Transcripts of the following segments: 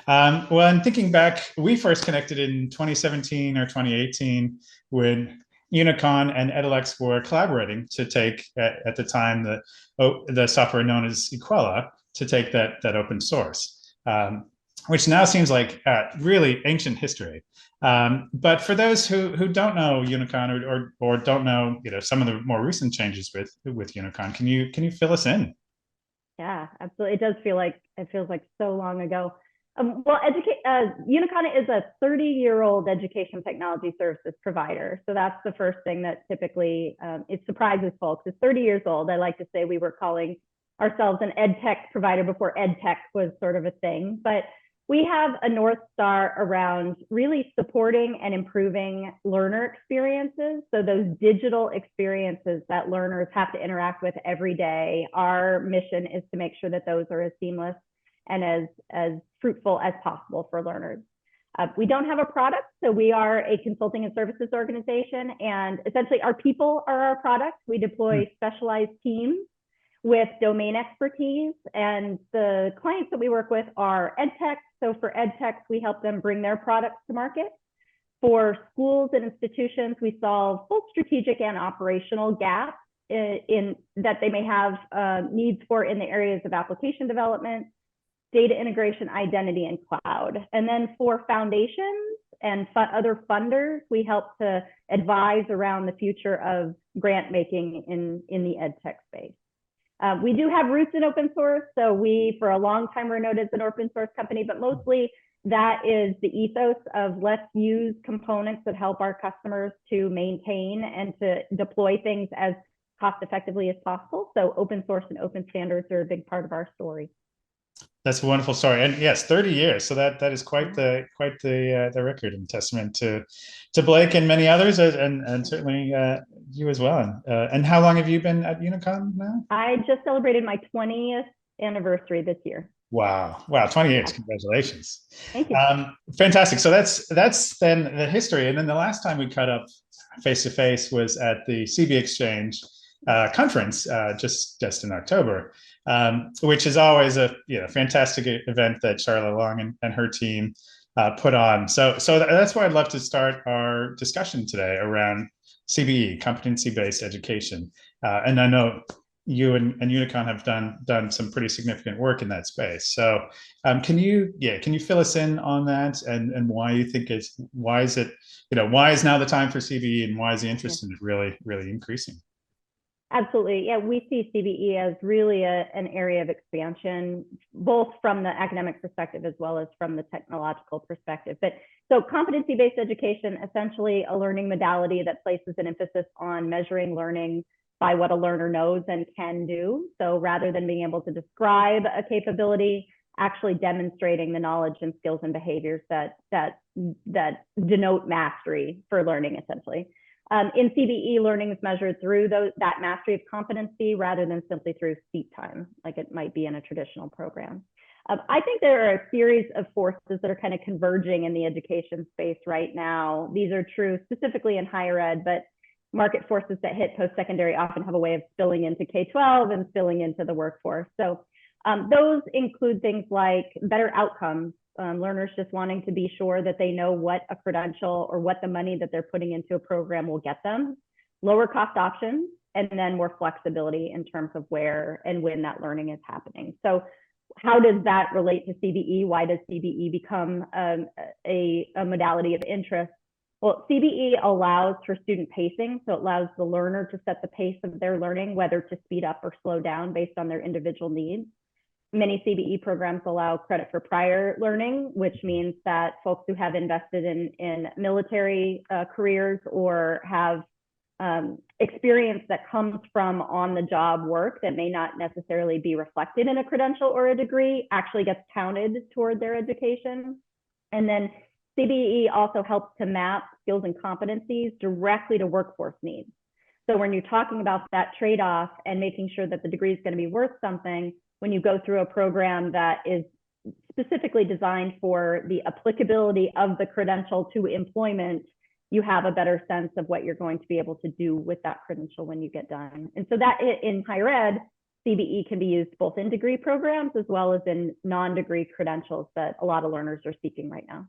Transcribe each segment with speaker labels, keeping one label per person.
Speaker 1: Well, and thinking back, we first connected in 2017 or 2018 when Unicon and Edalex were collaborating to take, at the time, the software known as Equella to take that open source, which now seems like really ancient history. But for those who don't know Unicon or don't know some of the more recent changes with Unicon, can you fill us in?
Speaker 2: Yeah, absolutely. It feels like so long ago. Unicon is a 30-year-old education technology services provider. So that's the first thing that typically it surprises folks. It's 30 years old. I like to say we were calling ourselves an EdTech provider before EdTech was sort of a thing. But we have a North Star around really supporting and improving learner experiences. So those digital experiences that learners have to interact with every day, our mission is to make sure that those are as seamless and as fruitful as possible for learners. We don't have a product, so we are a consulting and services organization, and essentially our people are our product. We deploy specialized teams with domain expertise, and the clients that we work with are EdTech. So for EdTech, we help them bring their products to market. For schools and institutions, we solve both strategic and operational gaps in that they may have needs for in the areas of application development, data integration, identity, and cloud. And then for foundations and other funders, we help to advise around the future of grant making in the EdTech space. We do have roots in open source. So we, for a long time, were known as an open source company, but mostly that is the ethos of let's use components that help our customers to maintain and to deploy things as cost effectively as possible. So open source and open standards are a big part of our story.
Speaker 1: That's a wonderful story, and yes, 30 years. So that is quite the record and testament to Blake and many others, and certainly you as well. And how long have you been at Unicon now?
Speaker 2: I just celebrated my 20th anniversary this year.
Speaker 1: Wow, 20 years! Yeah. Congratulations.
Speaker 2: Thank you.
Speaker 1: Fantastic. So that's then the history, and then the last time we cut up face to face was at the CB Exchange conference just in October. Which is always a fantastic event that Charlotte Long and her team put on. So that's why I'd love to start our discussion today around CBE, competency-based education. And I know you and Unicon have done some pretty significant work in that space. So can you fill us in on that and why you think why is now the time for CBE and why is the interest in it really increasing?
Speaker 2: Absolutely. Yeah, we see CBE as really an area of expansion, both from the academic perspective as well as from the technological perspective. But so competency-based education, essentially a learning modality that places an emphasis on measuring learning by what a learner knows and can do. So rather than being able to describe a capability, actually demonstrating the knowledge and skills and behaviors that denote mastery for learning, essentially. In CBE, learning is measured through that mastery of competency rather than simply through seat time, like it might be in a traditional program. I think there are a series of forces that are kind of converging in the education space right now. These are true specifically in higher ed, but market forces that hit post-secondary often have a way of spilling into K-12 and spilling into the workforce. So those include things like better outcomes, learners just wanting to be sure that they know what a credential or what the money that they're putting into a program will get them, lower cost options, and then more flexibility in terms of where and when that learning is happening. So how does that relate to CBE? Why does CBE become a modality of interest? Well, CBE allows for student pacing, so it allows the learner to set the pace of their learning, whether to speed up or slow down based on their individual needs. Many CBE programs allow credit for prior learning, which means that folks who have invested in military careers or have experience that comes from on-the-job work that may not necessarily be reflected in a credential or a degree actually gets counted toward their education. And then CBE also helps to map skills and competencies directly to workforce needs. So when you're talking about that trade-off and making sure that the degree is going to be worth something, when you go through a program that is specifically designed for the applicability of the credential to employment, you have a better sense of what you're going to be able to do with that credential when you get done. And so that in higher ed, CBE can be used both in degree programs as well as in non-degree credentials that a lot of learners are seeking right now.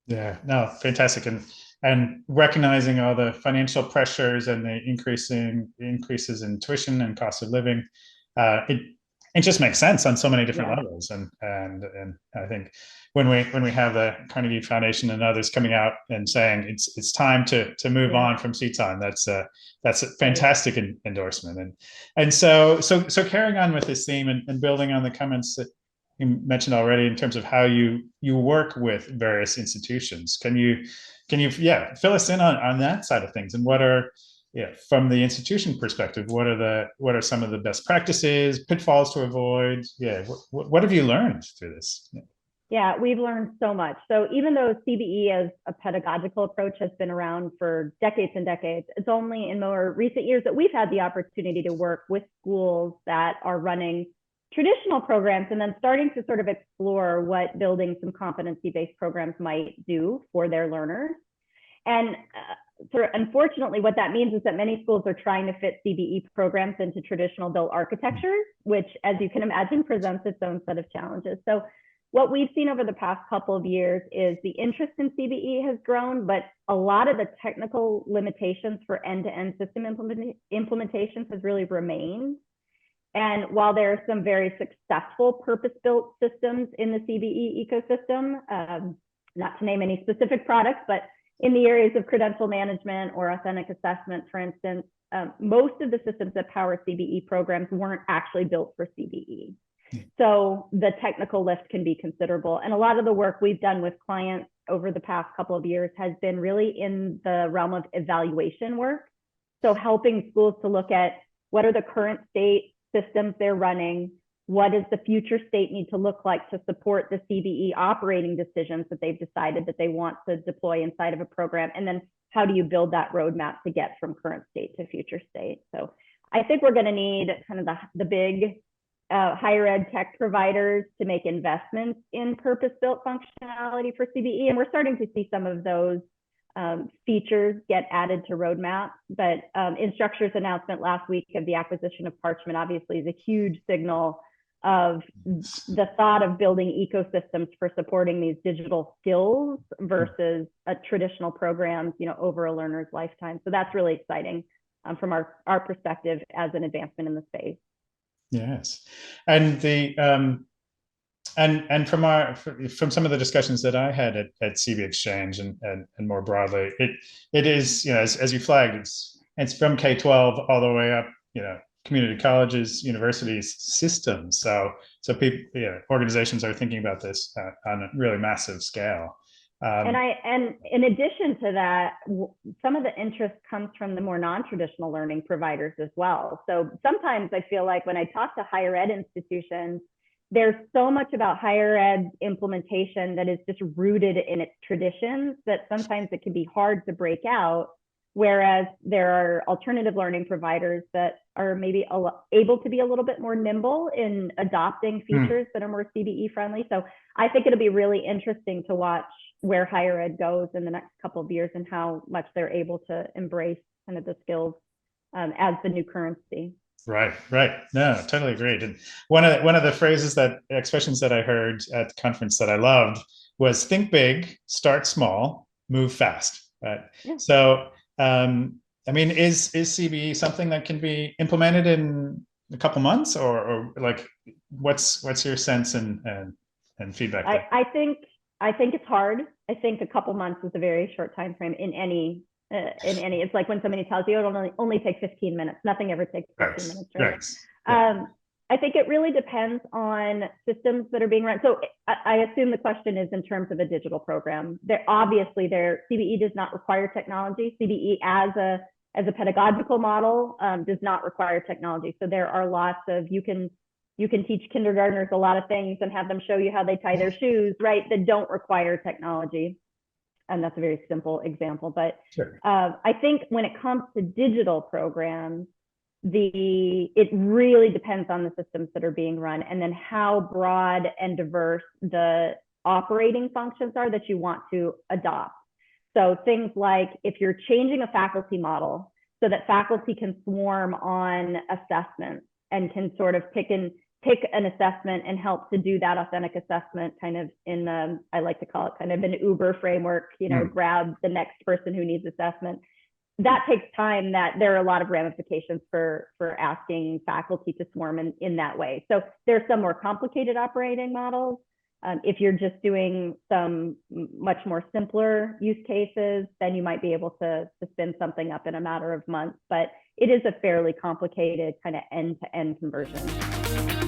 Speaker 1: Yeah, no, fantastic. And recognizing all the financial pressures and the increases in tuition and cost of living, it just makes sense on so many different levels. And I think when we have the Carnegie Foundation and others coming out and saying it's time to move on from seat time, that's a fantastic endorsement. And so carrying on with this theme and building on the comments that you mentioned already in terms of how you work with various institutions. Can you fill us in on that side of things, and what are from the institution perspective, what are some of the best practices, pitfalls to avoid? What have you learned through this?
Speaker 2: Yeah, we've learned so much. So even though CBE as a pedagogical approach has been around for decades and decades, it's only in more recent years that we've had the opportunity to work with schools that are running traditional programs and then starting to sort of explore what building some competency-based programs might do for their learners. And sort of unfortunately, what that means is that many schools are trying to fit CBE programs into traditional built architectures, which, as you can imagine, presents its own set of challenges. So what we've seen over the past couple of years is the interest in CBE has grown, but a lot of the technical limitations for end-to-end system implementations has really remained. And while there are some very successful purpose-built systems in the CBE ecosystem, not to name any specific products, but in the areas of credential management or authentic assessment, for instance, most of the systems that power CBE programs weren't actually built for CBE. So the technical lift can be considerable. And a lot of the work we've done with clients over the past couple of years has been really in the realm of evaluation work. So helping schools to look at what are the current state systems they're running, what does the future state need to look like to support the CBE operating decisions that they've decided that they want to deploy inside of a program, and then how do you build that roadmap to get from current state to future state. So I think we're going to need kind of the big higher ed tech providers to make investments in purpose-built functionality for CBE, and we're starting to see some of those features get added to roadmaps. But Instructure's announcement last week of the acquisition of Parchment obviously is a huge signal of the thought of building ecosystems for supporting these digital skills versus traditional programs, over a learner's lifetime. So that's really exciting from our perspective as an advancement in the space. Yes,
Speaker 1: and and from some of the discussions that I had at CB Exchange and more broadly, it is, as you flagged, it's from K-12 all the way up, community colleges, universities, systems. So people, organizations are thinking about this on a really massive scale.
Speaker 2: And in addition to that, some of the interest comes from the more non-traditional learning providers as well. So sometimes I feel like when I talk to higher ed institutions, there's so much about higher ed implementation that is just rooted in its traditions that sometimes it can be hard to break out. Whereas there are alternative learning providers that are maybe able to be a little bit more nimble in adopting features that are more CBE friendly. So I think it'll be really interesting to watch where higher ed goes in the next couple of years and how much they're able to embrace kind of the skills as the new currency.
Speaker 1: Right. No, totally agreed. And one of the expressions that I heard at the conference that I loved was think big, start small, move fast. Right. Yeah. So, I mean, is CBE something that can be implemented in a couple months, or like, what's your sense and feedback there?
Speaker 2: I think it's hard. I think a couple months is a very short time frame in any. It's like when somebody tells you it'll only take 15 minutes. Nothing ever takes 15 minutes, right? Yeah. I think it really depends on systems that are being run. So I assume the question is in terms of a digital program. Obviously, CBE does not require technology. CBE as a pedagogical model does not require technology. So there are lots of, you can teach kindergartners a lot of things and have them show you how they tie their shoes, right, that don't require technology. And that's a very simple example. But sure. I think when it comes to digital programs, it really depends on the systems that are being run and then how broad and diverse the operating functions are that you want to adopt. So things like if you're changing a faculty model so that faculty can swarm on assessments and can sort of pick an assessment and help to do that authentic assessment kind of in I like to call it kind of an Uber framework, grab the next person who needs assessment. That takes time. That there are a lot of ramifications for asking faculty to swarm in that way. So there's some more complicated operating models. If you're just doing some much more simpler use cases, then you might be able to spin something up in a matter of months. But it is a fairly complicated kind of end-to-end conversion.